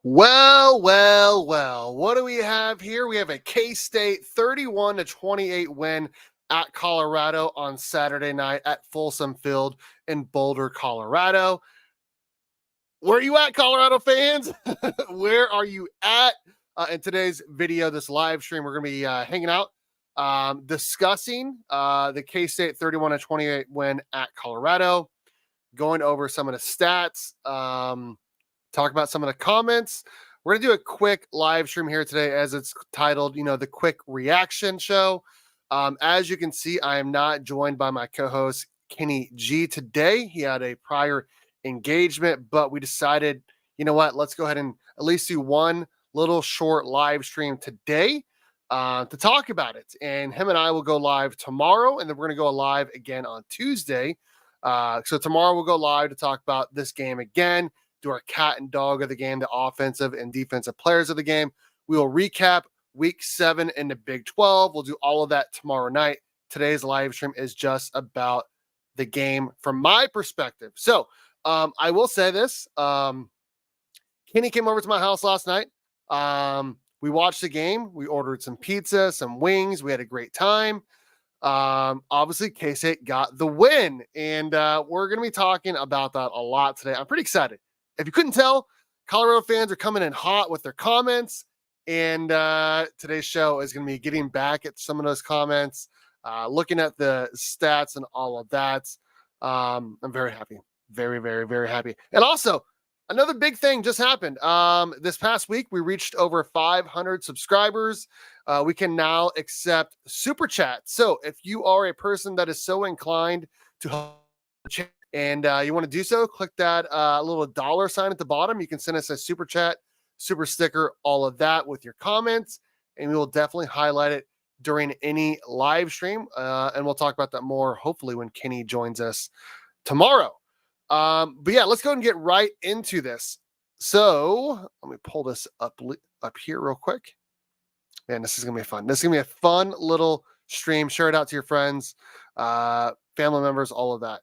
Well. What do we have here? We have a K-State 31-28 win at Colorado on Saturday night at Folsom Field in Boulder, Colorado. Where are you at, Colorado fans? Where are you at? In today's video, this live stream, we're going to be hanging out, discussing the K-State 31-28 win at Colorado, going over some of the stats, talk about some of the comments. We're going to do a quick live stream here today as it's titled, the quick reaction show. As you can see, I am not joined by my co-host, Kenny G, today. He had a prior engagement, but we decided, you know what, let's go ahead and at least do one little short live stream today to talk about it. And him and I will go live tomorrow, and then we're going to go live again on Tuesday. So tomorrow we'll go live to talk about this game again, do our cat and dog of the game, the offensive and defensive players of the game. We will recap week 7 in the Big 12. We'll do all of that tomorrow night. Today's live stream is just about the game from my perspective. So I will say this. Kenny came over to my house last night. We watched the game. We ordered some pizza, some wings. We had a great time. Obviously, K-State got the win, and we're going to be talking about that a lot today. I'm pretty excited. If you couldn't tell, Colorado fans are coming in hot with their comments, and today's show is going to be getting back at some of those comments, looking at the stats and all of that. I'm very happy. Very, very, very happy. And also, another big thing just happened. This past week, we reached over 500 subscribers. We can now accept super chat. So if you are a person that is so inclined to help the chat and you want to do so, click that little dollar sign at the bottom. You can send us a super chat, super sticker, all of that with your comments, and we will definitely highlight it during any live stream. And we'll talk about that more, hopefully, when Kenny joins us tomorrow. But yeah, let's go and get right into this. So let me pull this up here real quick. Man, this is going to be fun. This is going to be a fun little stream. Share it out to your friends, family members, all of that.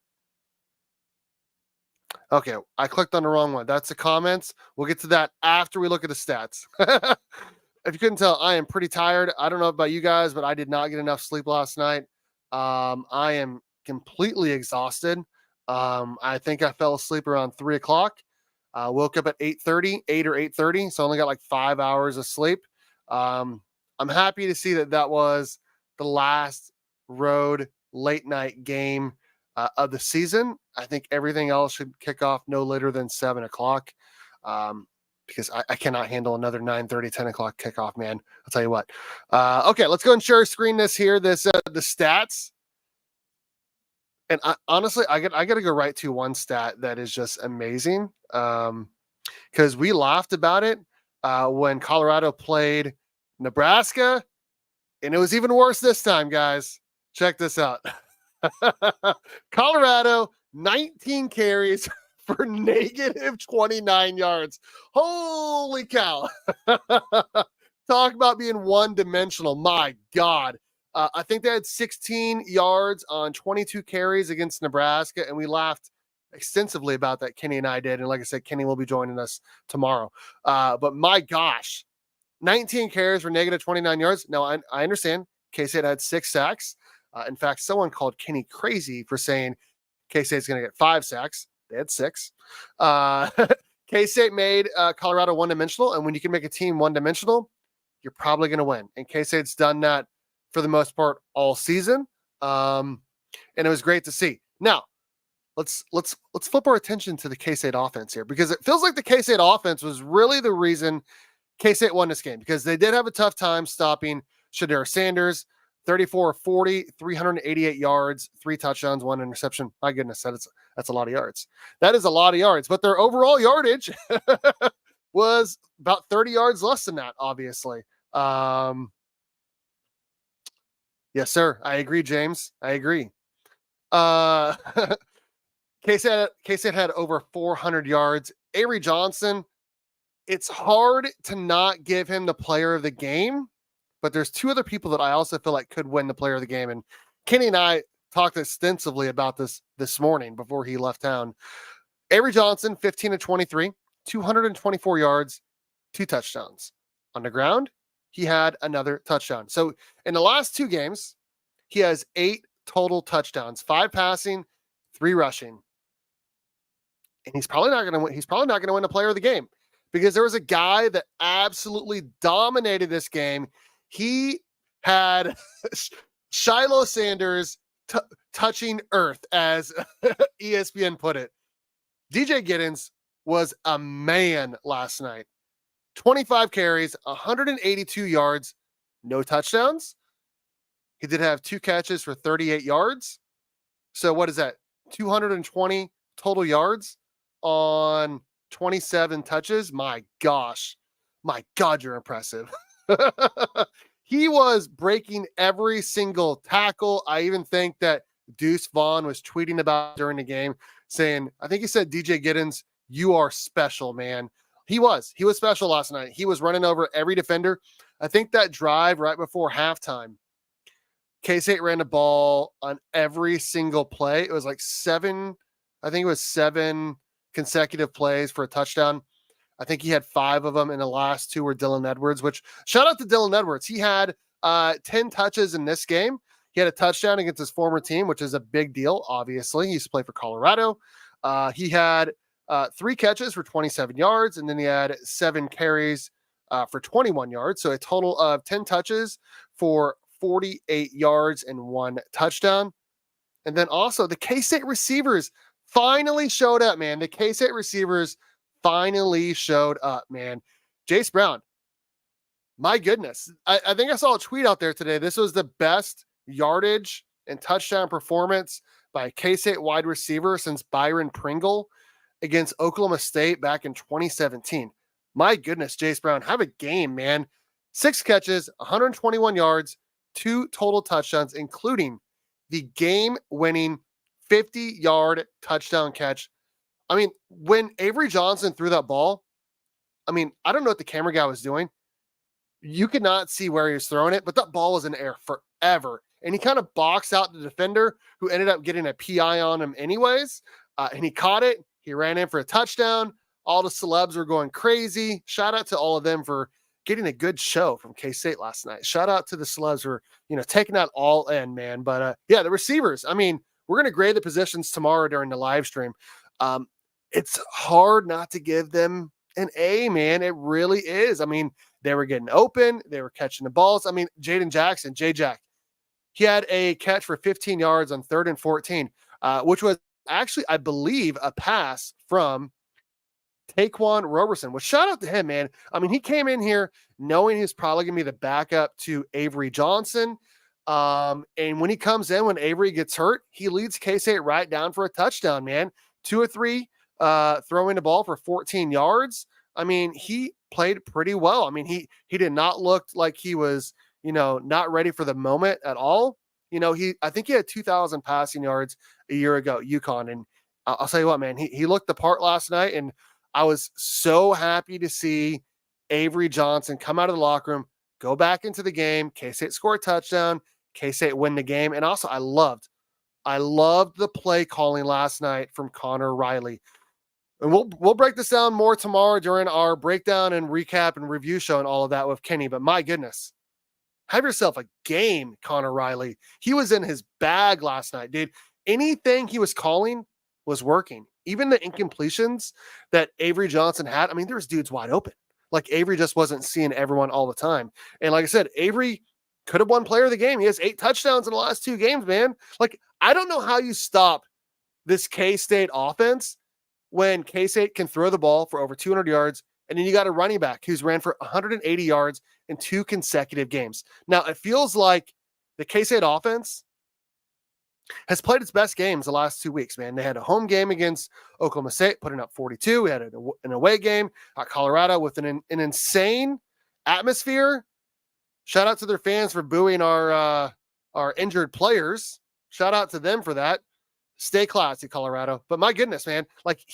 Okay, I clicked on the wrong one. That's the comments. We'll get to that after we look at the stats. If you couldn't tell, I am pretty tired. I don't know about you guys, but I did not get enough sleep last night. I am completely exhausted. I think I fell asleep around 3 o'clock. Woke up at 8:30, 8 or 8:30. So I only got like 5 hours of sleep. I'm happy to see that was the last road late night game of the season. I think everything else should kick off no later than 7 o'clock. Because I cannot handle another 9:30, 10 o'clock kickoff, man. I'll tell you what. Okay, let's go and share screen this here. The stats. And honestly, I got to go right to one stat that is just amazing. Because we laughed about it when Colorado played Nebraska, and it was even worse this time, guys. Check this out. Colorado, 19 carries for negative 29 yards. Holy cow. Talk about being one-dimensional. My God. I think they had 16 yards on 22 carries against Nebraska, and we laughed extensively about that. Kenny and I did. And like I said, Kenny will be joining us tomorrow. But my gosh, 19 carries for negative 29 yards. Now, I understand K-State had 6 sacks. In fact, someone called Kenny crazy for saying K-State's going to get 5 sacks. They had 6. K-State made Colorado one-dimensional, and when you can make a team one-dimensional, you're probably going to win. And K-State's done that for the most part all season. And it was great to see. Now, let's flip our attention to the K-State offense here, because it feels like the K-State offense was really the reason K-State won this game, because they did have a tough time stopping Shedeur Sanders. 34-40, 388 yards, 3 touchdowns, 1 interception. My goodness, that's a lot of yards. That is a lot of yards, but their overall yardage was about 30 yards less than that, obviously. Yes, sir. I agree, James. I agree. K-State had over 400 yards. Avery Johnson, it's hard to not give him the player of the game, but there's 2 other people that I also feel like could win the player of the game. And Kenny and I talked extensively about this morning before he left town. Avery Johnson, 15 of 23, 224 yards, 2 touchdowns. On the ground, he had another touchdown. So in the last 2 games, he has 8 total touchdowns, 5 passing, 3 rushing. And he's probably not going to win. He's probably not going to win the player of the game because there was a guy that absolutely dominated this game. He had Shiloh Sanders touching earth, as ESPN put it. DJ Giddens was a man last night. 25 carries, 182 yards, no touchdowns. He did have 2 catches for 38 yards. So what is that? 220 total yards on 27 touches. My gosh. My God, you're impressive. He was breaking every single tackle. I even think that Deuce Vaughn was tweeting about during the game saying, I think he said, DJ Giddens, you are special, man. He was special last night. He was running over every defender. I think that drive right before halftime, K-State ran the ball on every single play. It was like 7 consecutive plays for a touchdown. I think he had 5 of them, and the last 2 were Dylan Edwards, which shout out to Dylan Edwards. He had 10 touches in this game. He had a touchdown against his former team, which is a big deal, obviously. He used to play for Colorado. He had 3 catches for 27 yards, and then he had 7 carries for 21 yards. So a total of 10 touches for 48 yards and 1 touchdown. And then also the K-State receivers finally showed up, man. The K-State receivers finally showed up, man. Jace Brown, my goodness. I think I saw a tweet out there today. This was the best yardage and touchdown performance by a K-State wide receiver since Byron Pringle against Oklahoma State back in 2017. My goodness, Jace Brown, have a game, man. 6 catches, 121 yards, 2 total touchdowns, including the game-winning 50-yard touchdown catch. I mean, when Avery Johnson threw that ball, I mean, I don't know what the camera guy was doing. You could not see where he was throwing it, but that ball was in the air forever. And he kind of boxed out the defender, who ended up getting a PI on him anyways. And he caught it. He ran in for a touchdown. All the celebs were going crazy. Shout out to all of them for getting a good show from K-State last night. Shout out to the celebs for, taking that all in, man. But yeah, the receivers, I mean, we're going to grade the positions tomorrow during the live stream. It's hard not to give them an A, man. It really is. I mean, they were getting open. They were catching the balls. I mean, Jaden Jackson, J-Jack, he had a catch for 15 yards on 3rd and 14, which was actually, I believe, a pass from Taquan Roberson. Well, shout out to him, man. I mean, he came in here knowing he's probably going to be the backup to Avery Johnson. And when he comes in, when Avery gets hurt, he leads K-State right down for a touchdown, man. 2 or 3 throwing the ball for 14 yards. I mean, he played pretty well. I mean, he did not look like he was, not ready for the moment at all. I think he had 2,000 passing yards a year ago at UConn. And I'll tell you what, man, he looked the part last night. And I was so happy to see Avery Johnson come out of the locker room, go back into the game. K-State score a touchdown. K-State win the game. And also I loved the play calling last night from Connor Riley. And we'll break this down more tomorrow during our breakdown and recap and review show and all of that with Kenny. But my goodness, have yourself a game, Connor Riley. He was in his bag last night, dude. Anything he was calling was working. Even the incompletions that Avery Johnson had, I mean, there was dudes wide open. Like, Avery just wasn't seeing everyone all the time. And like I said, Avery could have won player of the game. He has 8 touchdowns in the last 2 games, man. Like, I don't know how you stop this K-State offense when K-State can throw the ball for over 200 yards, and then you got a running back who's ran for 180 yards in 2 consecutive games. Now, it feels like the K-State offense has played its best games the last 2 weeks, man. They had a home game against Oklahoma State, putting up 42. We had an away game at Colorado with an insane atmosphere. Shout out to their fans for booing our injured players. Shout out to them for that. Stay classy, Colorado. But my goodness, man, like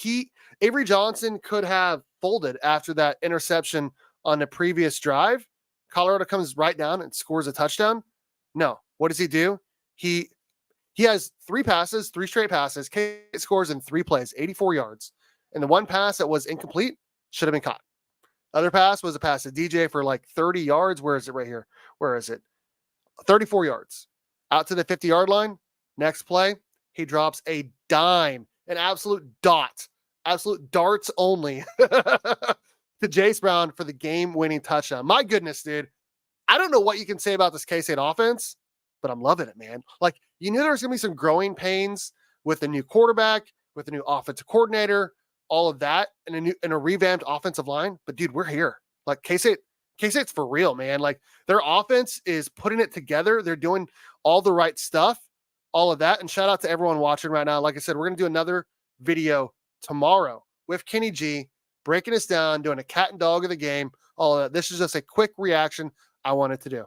Avery Johnson could have folded after that interception on the previous drive. Colorado comes right down and scores a touchdown. No, what does he do? He has 3 straight passes. K scores in 3 plays, 84 yards. And the one pass that was incomplete should have been caught. Other pass was a pass to DJ for like 30 yards. Where is it right here? Where is it? 34 yards. Out to the 50-yard line. Next play, he drops a dime, an absolute dot, absolute darts only to Jace Brown for the game-winning touchdown. My goodness, dude. I don't know what you can say about this K-State offense, but I'm loving it, man. Like, you knew there was going to be some growing pains with a new quarterback, with a new offensive coordinator, all of that, and a revamped offensive line. But dude, we're here. Like K-State's for real, man. Like, their offense is putting it together. They're doing all the right stuff, all of that. And shout out to everyone watching right now. Like I said, we're going to do another video tomorrow with Kenny G, breaking us down, doing a cat and dog of the game, all of that. This is just a quick reaction I wanted to do.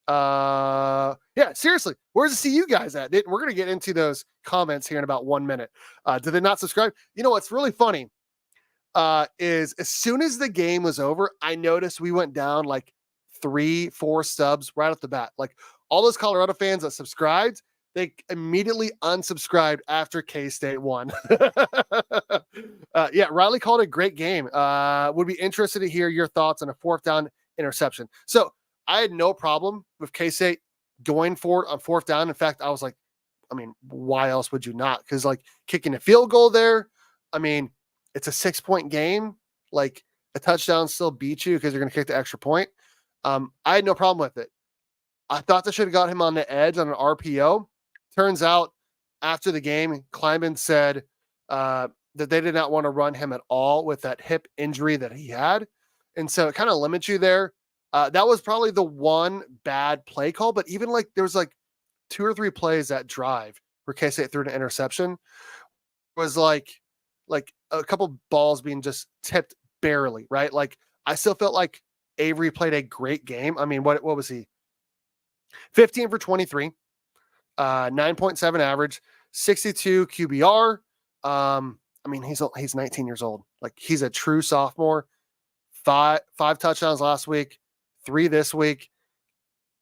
Yeah, seriously, where's the CU guys at? We're going to get into those comments here in about 1 minute. Did they not subscribe? You know, what's really funny is as soon as the game was over, I noticed we went down like 3-4 subs right off the bat. Like, all those Colorado fans that subscribed, they immediately unsubscribed after K-State won. Yeah, Riley called it a great game. Would be interested to hear your thoughts on a 4th down interception. So I had no problem with K-State going for it on 4th down. In fact, I was like, I mean, why else would you not? Because like kicking a field goal there, I mean, it's a 6-point game. Like, a touchdown still beats you because you're going to kick the extra point. I had no problem with it. I thought they should have got him on the edge on an RPO. Turns out after the game, Kleinman said that they did not want to run him at all with that hip injury that he had. And so it kind of limits you there. That was probably the one bad play call, but even like there was like 2 or 3 plays that drive where K-State threw an interception was like a couple balls being just tipped barely, right? Like, I still felt like Avery played a great game. I mean, what was he? 15 for 23, 9.7 average, 62 QBR. I mean, he's 19 years old. Like, he's a true sophomore. Five touchdowns last week, 3 this week.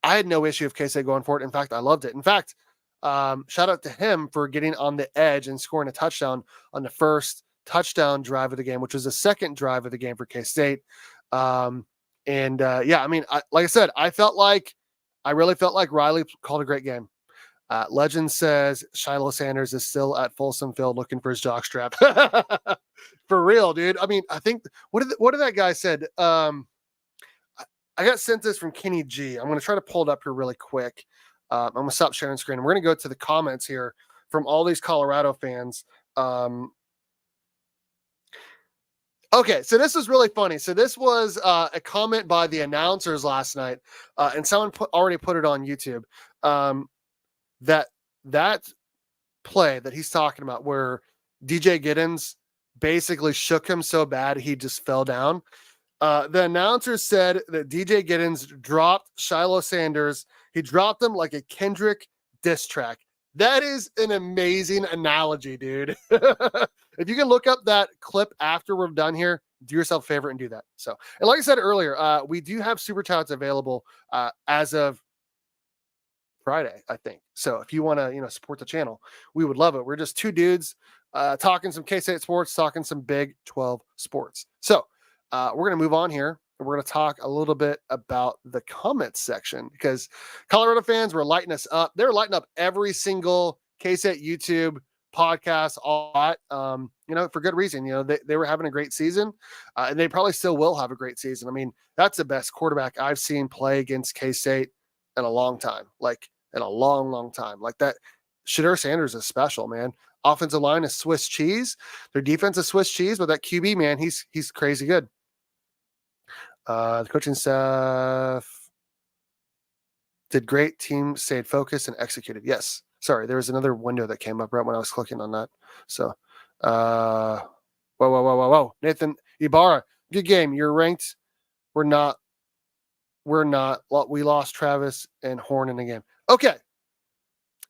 I had no issue with K-State going for it. In fact, I loved it. In fact, shout out to him for getting on the edge and scoring a touchdown on the first touchdown drive of the game, which was the second drive of the game for K-State. Yeah, I mean, like I said, I really felt like Riley called a great game. Legend says Shiloh Sanders is still at Folsom Field looking for his jockstrap. For real, dude. I mean, I think what did that guy said? I got sent this from Kenny G. I'm going to try to pull it up here really quick. I'm going to stop sharing screen. We're going to go to the comments here from all these Colorado fans. Okay, so this was really funny. So this was a comment by the announcers last night, and someone already put it on YouTube. That play that he's talking about, where DJ Giddens basically shook him so bad he just fell down. The announcer said that DJ Giddens dropped Shiloh Sanders. He dropped him like a Kendrick diss track. That is an amazing analogy, dude. If you can look up that clip after we're done here, do yourself a favor and do that. So, and like I said earlier, we do have super chats available as of Friday, I think. So if you want to, support the channel, we would love it. We're just 2 dudes talking some K-State sports, talking some Big 12 sports. So we're going to move on here. We're going to talk a little bit about the comments section, because Colorado fans were lighting us up. They're lighting up every single K-State YouTube podcast, all that, for good reason. They were having a great season, and they probably still will have a great season. I mean, that's the best quarterback I've seen play against K-State in a long time, in a long, long time. Like, that Shadur Sanders is special, man. Offensive line is Swiss cheese. Their defense is Swiss cheese, but that QB, man, he's crazy good. The coaching staff did great. Team stayed focused and executed. Yes. Sorry, there was another window that came up right when I was clicking on that. So, whoa. Nathan Ibarra, good game. You're ranked. We're not. We lost Travis and Horn in the game. Okay.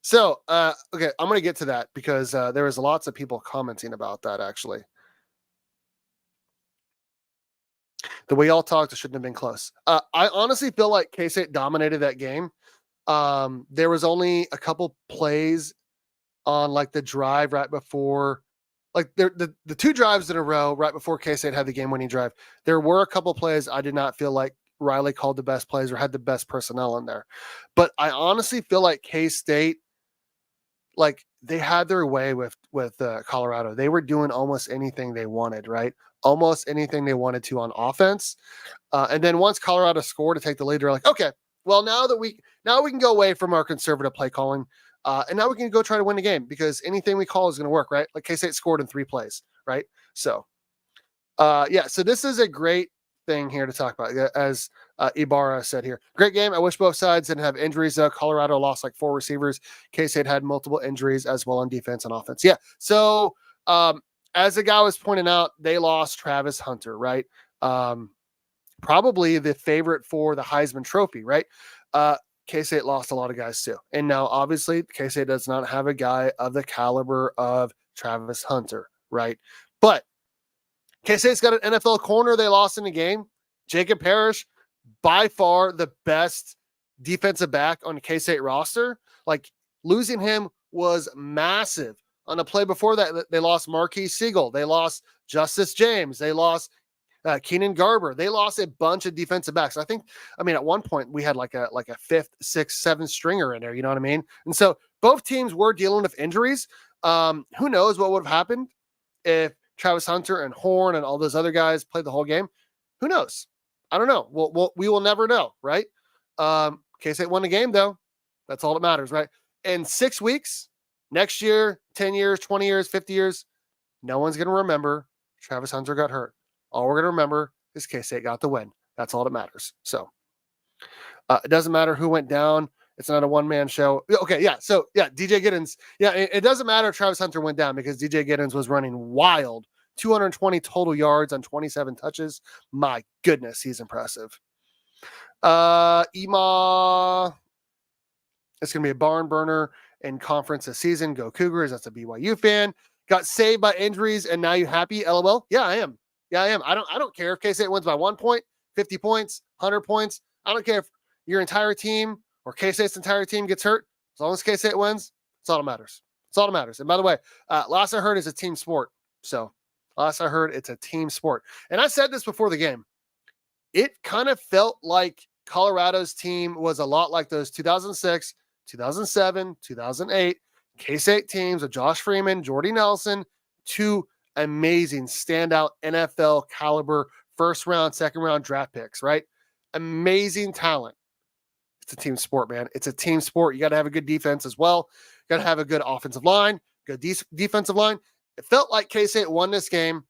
So, okay, I'm going to get to that because there was lots of people commenting about that, actually. The way y'all talked, it shouldn't have been close. I honestly feel like K-State dominated that game. There was only a couple plays on like the drive right before like the two drives in a row right before K-State had the game-winning drive, there were a couple plays I did not feel like Riley called the best plays or had the best personnel in there. But I honestly feel like K-State, like they had their way with Colorado. They were doing almost anything they wanted, right? Almost anything they wanted to on offense. And then once Colorado scored to take the lead, they're like, okay, well now we can go away from our conservative play calling, and now we can go try to win the game because anything we call is going to work, right? Like K-State scored in 3 plays, right? So, yeah, so this is a great thing here to talk about, as Ibarra said here. Great game. I wish both sides didn't have injuries. Colorado lost like 4 receivers. K-State had multiple injuries as well on defense and offense. Yeah. So, as the guy was pointing out, they lost Travis Hunter, right? Probably the favorite for the Heisman Trophy, right? K-State lost a lot of guys too. And now, obviously, K-State does not have a guy of the caliber of Travis Hunter, right? But K-State's got an NFL corner they lost in the game. Jacob Parrish, by far the best defensive back on the K-State roster. Like, losing him was massive. On a play before that, they lost Marquise Siegel. They lost Justice James. They lost Keenan Garber. They lost a bunch of defensive backs. I mean, at one point we had like a 5th, 6th, 7th stringer in there. You know what I mean? And so both teams were dealing with injuries. Who knows what would have happened if Travis Hunter and Horn and all those other guys played the whole game? Who knows? I don't know. We will never know, right? K-State won the game though. That's all that matters, right? In 6 weeks, next year, 10 years, 20 years, 50 years, no one's going to remember Travis Hunter got hurt. All we're going to remember is K-State got the win. That's all that matters. So it doesn't matter who went down. It's not a one-man show. Okay, yeah. So, yeah, DJ Giddens. Yeah, it doesn't matter if Travis Hunter went down because DJ Giddens was running wild. 220 total yards on 27 touches. My goodness, he's impressive. Ema, it's going to be a barn burner in conference this season. Go Cougars. That's a BYU fan. Got saved by injuries, and now you happy? LOL. Yeah, I am. I don't care if K-State wins by 1 point, 50 points, 100 points. I don't care if your entire team or K-State's entire team gets hurt. As long as K-State wins, that's all that matters. That's all that matters. And by the way, last I heard is a team sport. So last I heard, it's a team sport. And I said this before the game. It kind of felt like Colorado's team was a lot like those 2006, 2007, 2008 K-State teams of Josh Freeman, Jordy Nelson, 2 amazing standout NFL caliber 1st round, 2nd round draft picks, right? Amazing talent. It's a team sport, man. It's a team sport. You got to have a good defense as well. You got to have a good offensive line, good defensive line. It felt like K-State won this game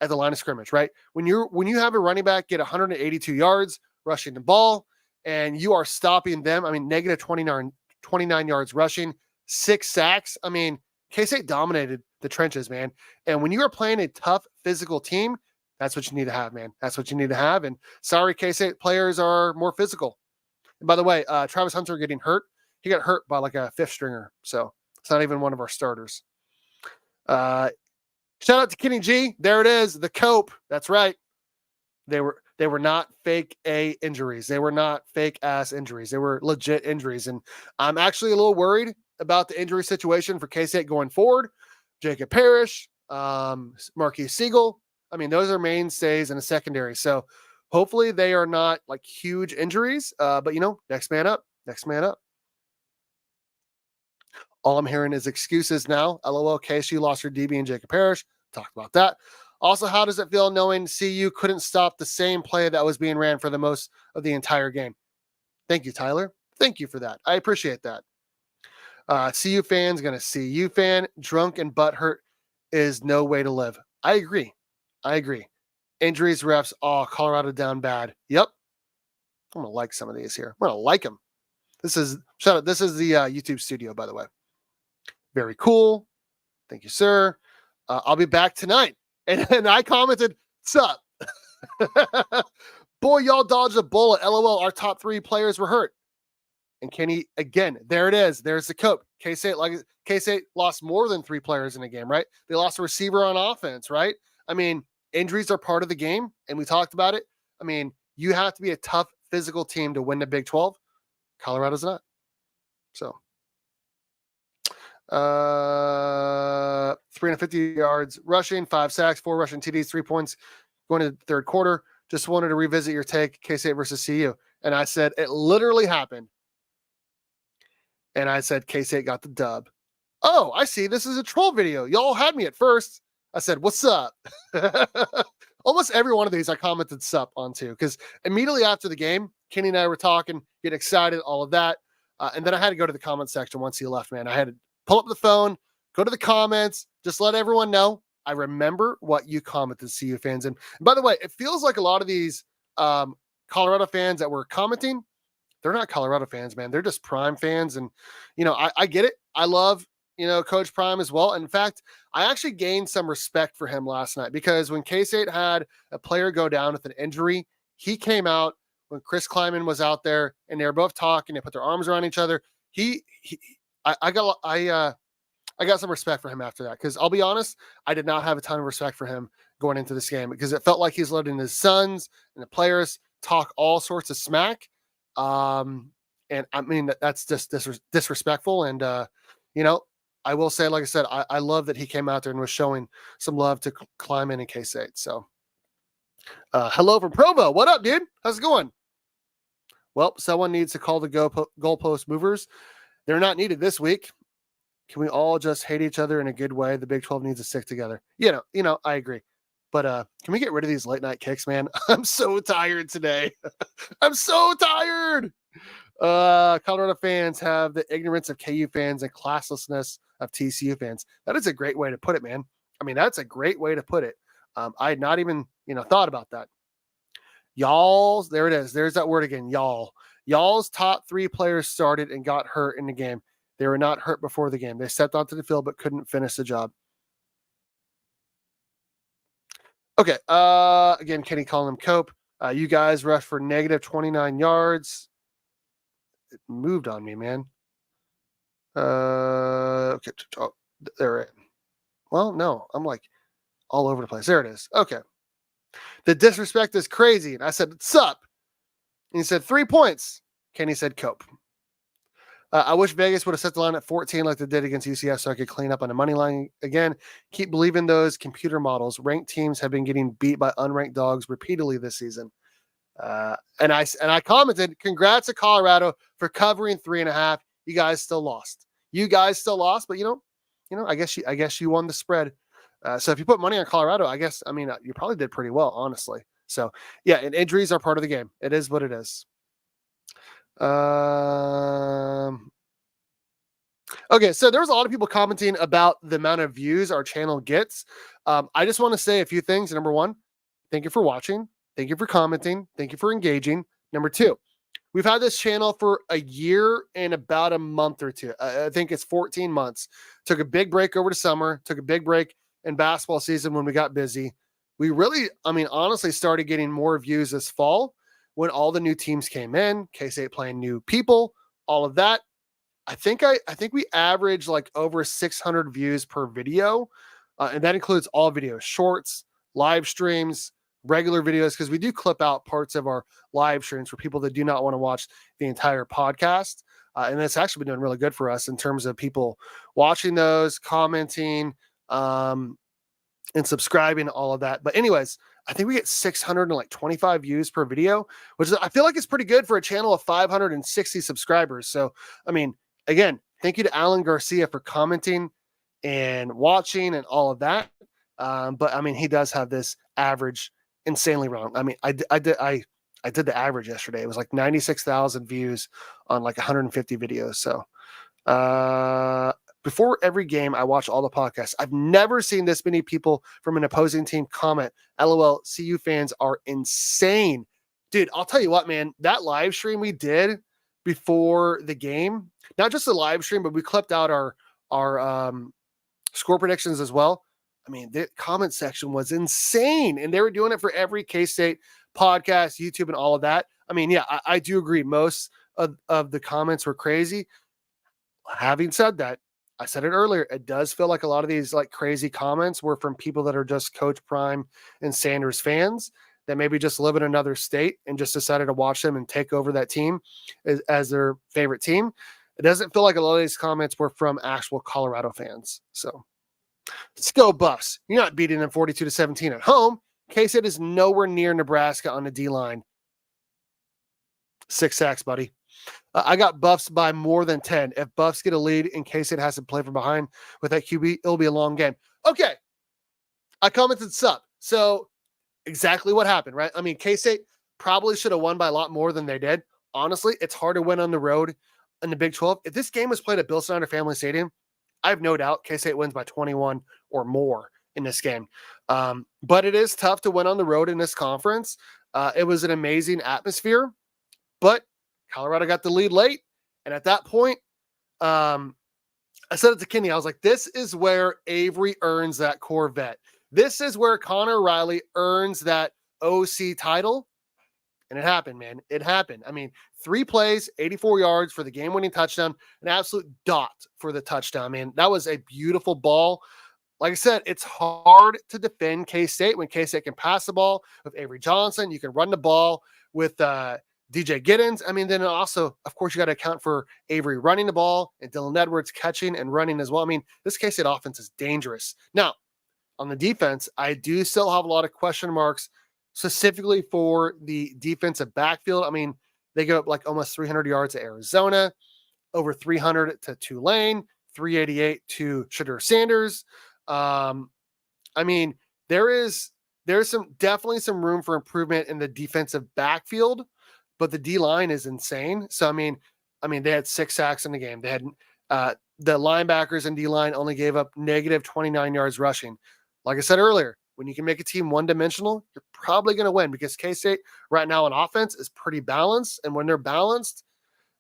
at the line of scrimmage, right? When you have a running back get 182 yards rushing the ball and you are stopping them, I mean, negative 29 yards rushing, 6 sacks. I mean, K-State dominated the trenches, man. And when you are playing a tough physical team, that's what you need to have, man. That's what you need to have. And sorry, K-State players are more physical. And by the way, Travis Hunter getting hurt. He got hurt by like a 5th stringer. So it's not even one of our starters. Shout out to Kenny G. There it is. The Cope. That's right. They were not fake A injuries. They were not fake ass injuries. They were legit injuries. And I'm actually a little worried about the injury situation for K-State going forward. Jacob Parrish, Marquise Siegel. I mean, those are mainstays in the secondary. So hopefully they are not like huge injuries. But next man up. All I'm hearing is excuses now. LOL, KSU lost her DB and Jacob Parrish. Talked about that. Also, how does it feel knowing CU couldn't stop the same play that was being ran for the most of the entire game? Thank you, Tyler. Thank you for that. I appreciate that. CU fans gonna CU fan. Drunk and butthurt is no way to live. I agree. Injuries, refs, Colorado down bad. Yep. I'm gonna like some of these here. I'm gonna like them. This is the YouTube studio, by the way. Very cool. Thank you, sir. I'll be back tonight. And I commented, "Sup? Boy, y'all dodged a bullet. LOL. Our top 3 players were hurt." And Kenny, again, there it is. There's the cope. K-State lost more than 3 players in a game, right? They lost a receiver on offense, right? I mean, injuries are part of the game, and we talked about it. I mean, you have to be a tough physical team to win the Big 12. Colorado's not. So, 350 yards rushing, 5 sacks, 4 rushing TDs, 3 points going to the third quarter. Just wanted to revisit your take, K-State versus CU. And I said, it literally happened. And I said, K-State got the dub. Oh, I see. This is a troll video. Y'all had me at first. I said, what's up? Almost every one of these I commented sup onto because immediately after the game, Kenny and I were talking, get excited, all of that. And then I had to go to the comment section once he left, man. I had to pull up the phone, go to the comments, just let everyone know I remember what you commented, CU fans. And by the way, it feels like a lot of these Colorado fans that were commenting, they're not Colorado fans, man. They're just Prime fans. And, I get it. I love, Coach Prime as well. And in fact, I actually gained some respect for him last night because when K-State had a player go down with an injury, he came out when Chris Kleiman was out there and they were both talking. They put their arms around each other. I got some respect for him after that because I'll be honest, I did not have a ton of respect for him going into this game because it felt like he's letting his sons and the players talk all sorts of smack. And I mean, that's just disrespectful. And, I will say, like I said, I love that he came out there and was showing some love to Kleiman and K-State. So, hello from Provo. What up, dude? How's it going? Well, someone needs to call the goalpost movers. They're not needed this week. Can we all just hate each other in a good way? The Big 12 needs to stick together. I agree. But can we get rid of these late night kicks, man? I'm so tired today. I'm so tired. Colorado fans have the ignorance of KU fans and classlessness of TCU fans. That is a great way to put it, man. I mean, that's a great way to put it. I had not even, thought about that. Y'all's, there it is. There's that word again, y'all. Y'all's top 3 players started and got hurt in the game. They were not hurt before the game. They stepped onto the field but couldn't finish the job. Okay. Again, Kenny calling him Cope. You guys rushed for negative 29 yards. It moved on me, man. Okay. Oh, there. Well, no, I'm like all over the place. There it is. Okay. The disrespect is crazy. And I said, what's up? And he said 3 points. Kenny said Cope. I wish Vegas would have set the line at 14 like they did against UCF so I could clean up on the money line again. Keep believing those computer models. Ranked teams have been getting beat by unranked dogs repeatedly this season. And I commented, congrats to Colorado for covering 3.5. You guys still lost. But I guess you won the spread. So if you put money on Colorado, you probably did pretty well, honestly. So yeah, and injuries are part of the game. It is what it is. Okay, so there was a lot of people commenting about the amount of views our channel gets. I just want to say a few things. Number 1, thank you for watching. Thank you for commenting. Thank you for engaging. Number 2, we've had this channel for a year and about a month or two. I think it's 14 months. Took a big break over the summer. Took a big break in basketball season when we got busy. We really, honestly started getting more views this fall when all the new teams came in, K-State playing new people, all of that. I think we average like over 600 views per video. And that includes all videos, shorts, live streams, regular videos, because we do clip out parts of our live streams for people that do not want to watch the entire podcast. And it's actually been doing really good for us in terms of people watching those, commenting, and subscribing, all of that. But anyways, I think we get 625 views per video, which I feel like is pretty good for a channel of 560 subscribers. So, again, thank you to Alan Garcia for commenting and watching and all of that. But he does have this average insanely wrong. I did the average yesterday. It was like 96,000 views on like 150 videos. So, before every game, I watch all the podcasts. I've never seen this many people from an opposing team comment, LOL, CU fans are insane. Dude, I'll tell you what, man, that live stream we did before the game, not just the live stream, but we clipped out our score predictions as well. The comment section was insane, and they were doing it for every K-State podcast, YouTube, and all of that. I do agree. Most of the comments were crazy. Having said that, I said it earlier, it does feel like a lot of these like crazy comments were from people that are just Coach Prime and Sanders fans that maybe just live in another state and just decided to watch them and take over that team as their favorite team. it doesn't feel like a lot of these comments were from actual Colorado fans. So let's go Buffs. You're not beating them 42-17 at home. K-State is nowhere near Nebraska on the D-line. 6 sacks, buddy. I got Buffs by more than 10. If Buffs get a lead and K-State has to play from behind with that QB, it'll be a long game. Okay. I commented sup. So exactly what happened, right? I mean, K-State probably should have won by a lot more than they did. Honestly, it's hard to win on the road in the Big 12. If this game was played at Bill Snyder Family Stadium, I have no doubt K-State wins by 21 or more in this game. But it is tough to win on the road in this conference. It was an amazing atmosphere, but Colorado got the lead late. And at that point, I said it to Kenny. I was like, this is where Avery earns that Corvette. This is where Connor Riley earns that OC title. And it happened, man. It happened. I mean, 3 plays, 84 yards for the game-winning touchdown, an absolute dot for the touchdown, man. That was a beautiful ball. Like I said, it's hard to defend K-State when K-State can pass the ball with Avery Johnson. You can run the ball with DJ Giddens. I mean, then also, of course, you got to account for Avery running the ball and Dylan Edwards catching and running as well. I mean, this K-State offense is dangerous. Now, on the defense, I do still have a lot of question marks, specifically for the defensive backfield. I mean, they go up like almost 300 yards to Arizona, over 300 to Tulane, 388 to Shadur Sanders. I mean, there's definitely some room for improvement in the defensive backfield, but the D line is insane. So, I mean, they had 6 sacks in the game. They had the linebackers and D line only gave up negative 29 yards rushing. Like I said earlier, when you can make a team one-dimensional, you're probably going to win because K-State right now on offense is pretty balanced. And when they're balanced,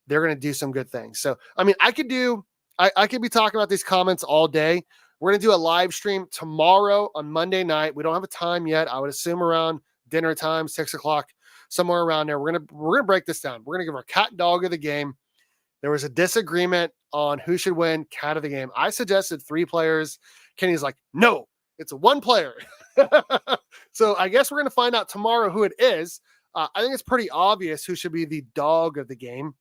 they're going to do some good things. So, I mean, I could be talking about these comments all day. We're going to do a live stream tomorrow on Monday night. We don't have a time yet. I would assume around dinner time, 6:00, somewhere around there. We're going to break this down. We're going to give our cat and dog of the game. There was a disagreement on who should win cat of the game. I suggested 3 players. Kenny's like, no, it's a 1 player. So I guess we're going to find out tomorrow who it is. I think it's pretty obvious who should be the dog of the game.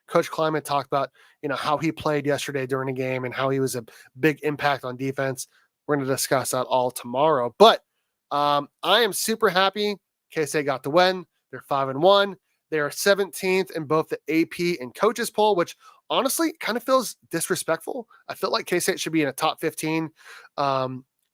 Coach Kleiman talked about, how he played yesterday during the game and how he was a big impact on defense. We're going to discuss that all tomorrow. But I am super happy K-State got the win. They're 5-1. They are 17th in both the AP and coaches poll, which honestly kind of feels disrespectful. I feel like K-State should be in a top 15.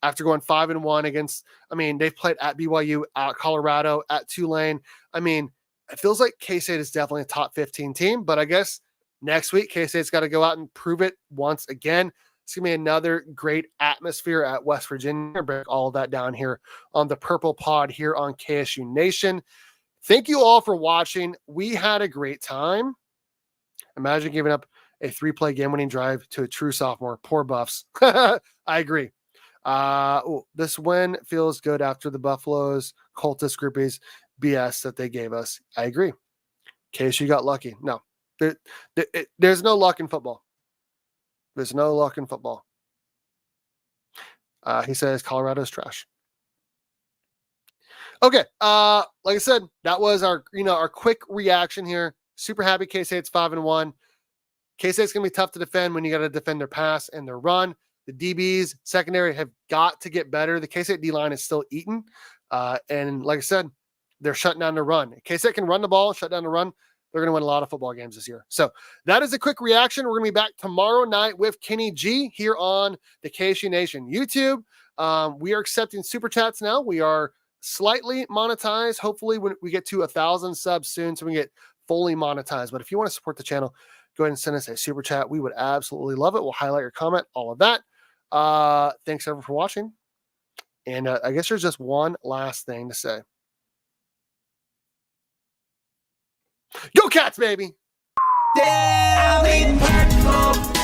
After going 5-1 against, they've played at BYU, at Colorado, at Tulane. It feels like K-State is definitely a top 15 team, but I guess next week, K-State's got to go out and prove it once again. It's going to be another great atmosphere at West Virginia. Break all of that down here on the Purple Pod here on KSU Nation. Thank you all for watching. We had a great time. Imagine giving up a 3-play game-winning drive to a true sophomore. Poor Buffs. I agree. This win feels good after the Buffaloes, cultist groupies BS that they gave us. I agree. KSU got lucky. No, there's no luck in football. There's no luck in football. He says Colorado's trash. Okay. Like I said, that was our quick reaction here. Super happy K-State's 5-1. K-State's going to be tough to defend when you got to defend their pass and their run. The DBs, secondary, have got to get better. The K-State D-line is still eating. And like I said, they're shutting down the run. K-State can run the ball, shut down the run. They're going to win a lot of football games this year. So that is a quick reaction. We're going to be back tomorrow night with Kenny G here on the KSU Nation YouTube. We are accepting super chats now. We are slightly monetized. Hopefully when we get to 1,000 subs soon, so we can get fully monetized. But if you want to support the channel, go ahead and send us a super chat. We would absolutely love it. We'll highlight your comment, all of that. Thanks everyone for watching. And I guess there's just one last thing to say. Go Cats, baby! Daily Purple.